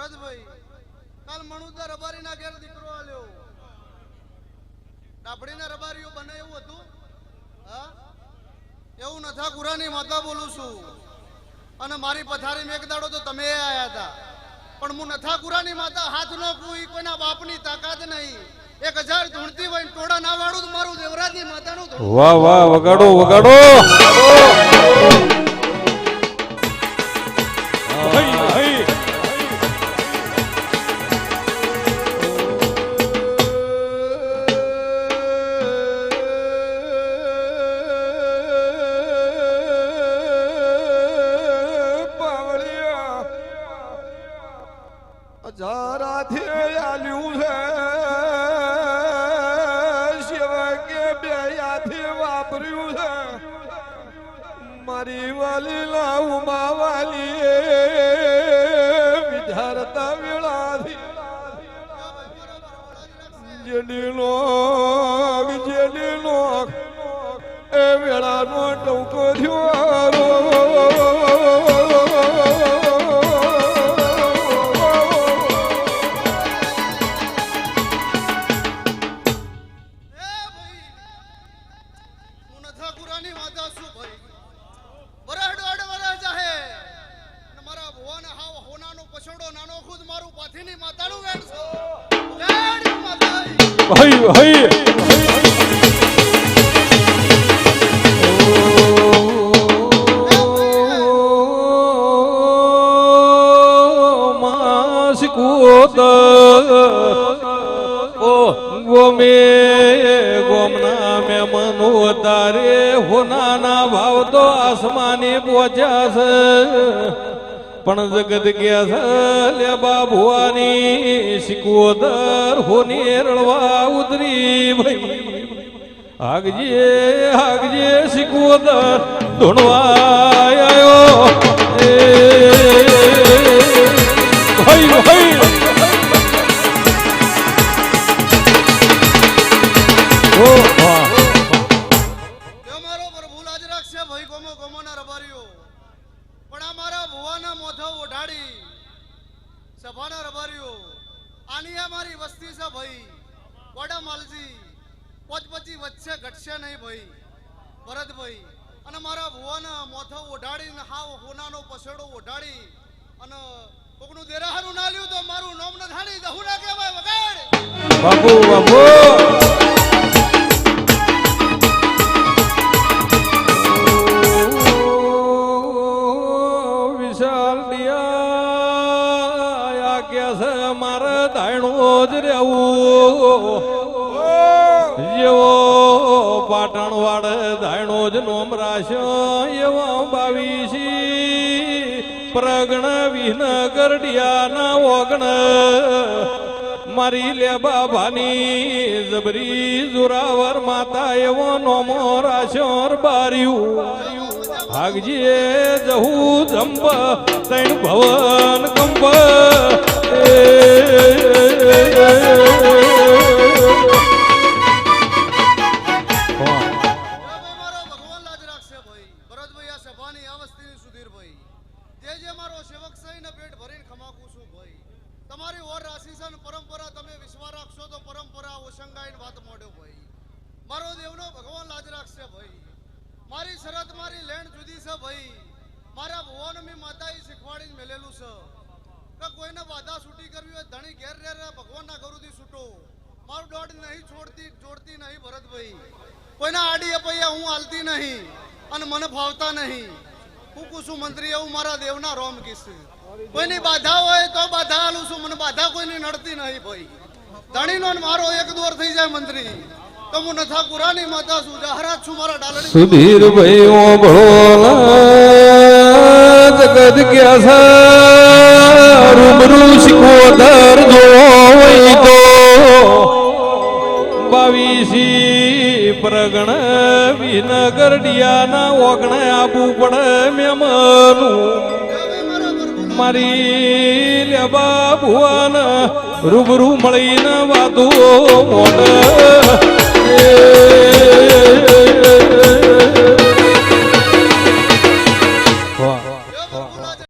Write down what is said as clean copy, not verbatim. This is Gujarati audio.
ભરતભાઈ કાલ મણુદર રબારીના ઘેર દીકરો આલ્યો ડાબડીના રબારીઓ બને એવું હતું હા એવું નથા કુરાની માતા બોલું છું અને મારી પથારી મેં એક દાડો તો તમે આયા હતા પણ હું નથા કુરાની માતા હાથ નો કોઈ કોઈના બાપની તાકાત નહીં 1000 ધૂણતી હોય ટોડા ના વાળું મારું દેવરાજની માતાનું વાહ વાહ વગાડો વગાડો મારી વાલી લાઉમા વાલી વિધારતા વેળાથી જેડીનો એ વેળાનો ટોકો થયો હઈ હઈ માસકુત ઓ ગોમે ગોમના મે મનો તારે હોનાના ભાવ તો આસમાની પહોંચ્યા છે પણ જગત ગયા છે લે બાબુવાની શિકોદર હોની રળવા ઉતરી ભાઈ હાગજે શિકોદર ધૂણવા આવ્યો ભાઈ ભાઈ ઓ વાહ મારો પ્રભુ લાજ રાખશે ભાઈ ગોમોના રબારીઓ પણ આ મારા ભુવાના મોથો ઓઢાડી સભાના રબારીઓ આની આ મારી વસ્તી છે ભાઈ કોડા માલજી પોચપચી વચ્ચે ઘટશે નહીં ભાઈ ભરતભાઈ અને મારા ભુવાના મોથો ઓઢાડીને હાવ હોનાનો પસેડો ઓઢાડી અને કોકનું દેરાહારું ના લ્યું તો મારું નામ ન થાણી દહુ ના કહેવાય વગાડ બાપુ બાપુ મારે દાયણો જ રહેવું જેવો પાટણ વાળે દાયણો જ નોમ રાશો એવો 22 પ્રગણ વિનગરડિયાના ઓગણ મારી લે બાબાની જબરી જોરાવર માતા એવો નોમો રાશો બાર્યું ભાગજે જહુ જંબ તૈણ ભવન કંબ તમારી ઓર રાશિસન પરંપરા તમે વિશ્વાસ રાખશો તો પરંપરા ઓશંગાઈને વાત મોડ્યો ભાઈ મારો દેવનો ભગવાન લાજ રાખશે ભાઈ મારી શરત મારી લેણ જુદી છે ભાઈ મારા ભુવન મી માતાએ શીખવાડીને મેલેલું છે કે કોઈને બાધા છૂટી કરવી હોય ધણી ઘેર રે ભગવાનના ગરુથી છૂટો મારું દોડ નહીં જોડતી નહીં ભરતભાઈ કોઈના આડી અપૈયા હું હાલતી નહીં અને મને ફાવતા નહીં હું કુસુ મંત્રી એવું મારા દેવના રોમ કીશે કોઈની બાધા હોય તો બાધા આલું છું મને બાધા કોઈની નડતી નહીં ભાઈ ધણીનો મારો એક દોર થઈ જાય મંત્રી તો હું નથા પુરાની માતા છું જહરાત છું મારા ડાલડી સુધીર ભાઈ ઓ ભળો જગત ક્યા છે રૂબરૂ શિકોદર જોઈ તો 22 પ્રગણ વિનગરડિયાના ઓગણ આબુ પડે મેમનું મારી લે બાબુઆન રૂબરૂ મળીને વાતો મોડ